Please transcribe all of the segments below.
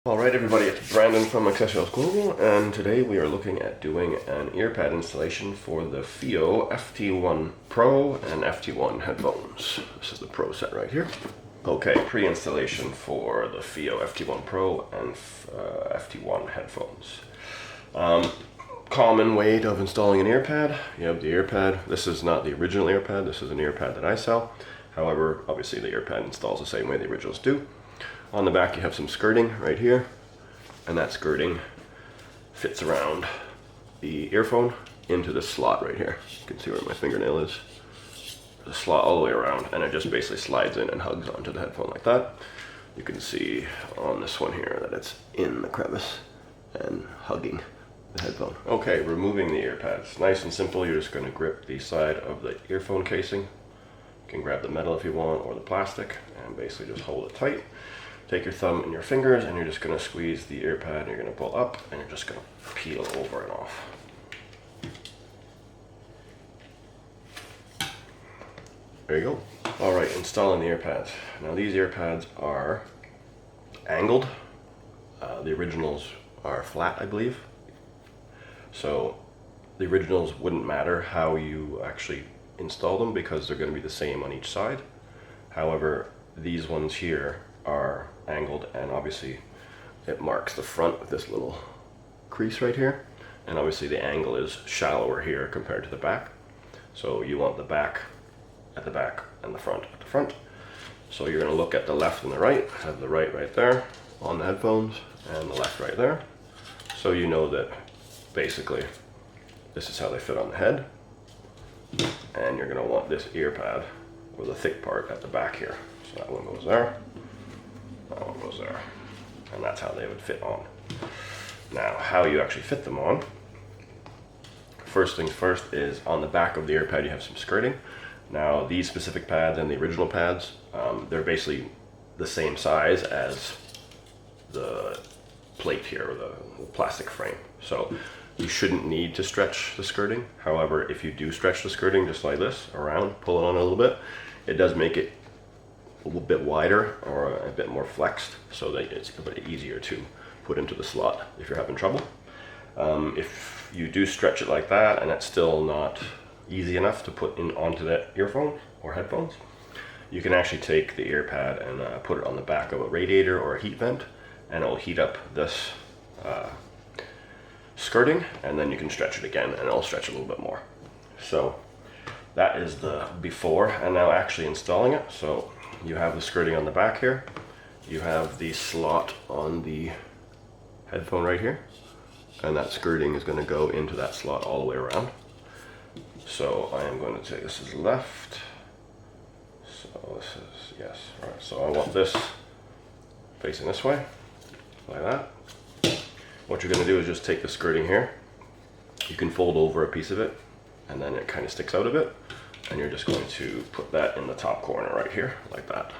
Alright everybody, it's Brandon from Accessories Global, and today we are looking at doing an earpad installation for the FiiO FT1PRO and FT1 headphones. This is the Pro set right here. Okay, pre-installation for the FiiO FT1PRO and FT1 headphones. Common way of installing an earpad. You have the earpad. This is not the original earpad, this is an earpad that I sell. However, obviously the earpad installs the same way the originals do. On the back you have some skirting right here, and that skirting fits around the earphone into this slot right here. You can see where my fingernail is. There's a slot all the way around, and it just basically slides in and hugs onto the headphone like that. You can see on this one here that it's in the crevice and hugging the headphone. Okay, removing the earpads. Nice and simple. You're just going to grip the side of the earphone casing. You can grab the metal if you want, or the plastic, and basically just hold it tight. Take your thumb and your fingers, and you're just going to squeeze the earpad, and you're going to pull up, and you're just going to peel over and off. There you go. Alright, installing the earpads. Now these earpads are angled. The originals are flat, I believe. So the originals wouldn't matter how you actually install them because they're going to be the same on each side. However, these ones here are angled, and obviously it marks the front with this little crease right here, and obviously the angle is shallower here compared to the back, so you want the back at the back and the front at the front. So you're going to look at the left and the right, have the right there on the headphones and the left right there, so you know that basically this is how they fit on the head. And you're going to want this ear pad with a thick part at the back here, so that one goes there, that one goes there, and that's how they would fit on. Now, how you actually fit them on, first things first is on the back of the earpad you have some skirting. Now these specific pads and the original pads, they're basically the same size as the plate here, or the plastic frame, so you shouldn't need to stretch the skirting. However, if you do stretch the skirting just like this around, pull it on a little bit, it does make it a little bit wider or a bit more flexed, so that it's a bit easier to put into the slot if you're having trouble. If you do stretch it like that and it's still not easy enough to put in onto that earphone or headphones, you can actually take the ear pad and put it on the back of a radiator or a heat vent, and it will heat up this skirting, and then you can stretch it again and it'll stretch a little bit more. So that is the before, and now actually installing it. So you have the skirting on the back here, you have the slot on the headphone right here, and that skirting is going to go into that slot all the way around. So I am going to take, this is left, so this is, yes, right, so I want this facing this way, like that. What you're going to do is just take the skirting here, you can fold over a piece of it, and then it kind of sticks out a bit, and you're just going to put that in the top corner right here, like that.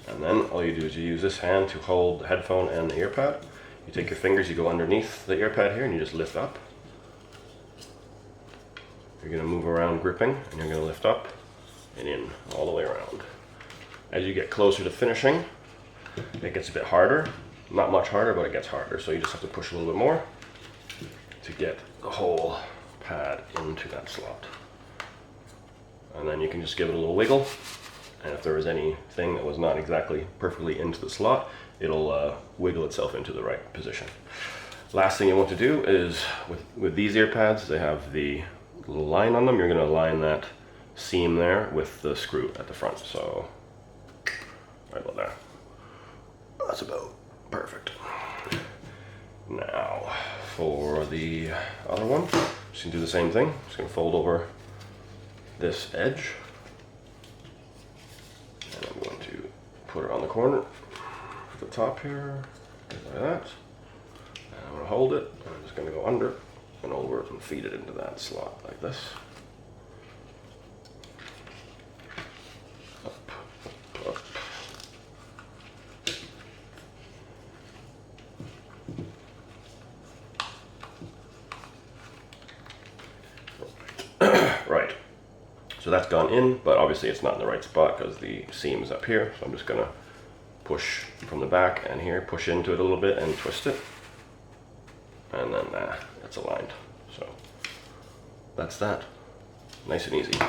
And then all you do is you use this hand to hold the headphone and the ear pad. You take your fingers, you go underneath the ear pad here, and you just lift up. You're going to move around gripping, and you're going to lift up and in all the way around. As you get closer to finishing, it gets a bit harder. Not much harder, but it gets harder, so you just have to push a little bit more to get the whole pad into that slot. And then you can just give it a little wiggle, and if there was anything that was not exactly perfectly into the slot, it'll wiggle itself into the right position. Last thing you want to do is, with these ear pads, they have the little line on them. You're going to align that seam there with the screw at the front, so right about there. That's about perfect. Now for the other one, just gonna do the same thing. Just gonna fold over this edge, and I'm going to put it on the corner at the top here, like that. And I'm gonna hold it, and I'm just gonna go under and over and feed it into that slot like this. Up, up, up. Right, so that's gone in, but obviously it's not in the right spot because the seam is up here, so I'm just gonna push from the back, and here push into it a little bit and twist it, and then it's aligned. So that's that. Nice and easy.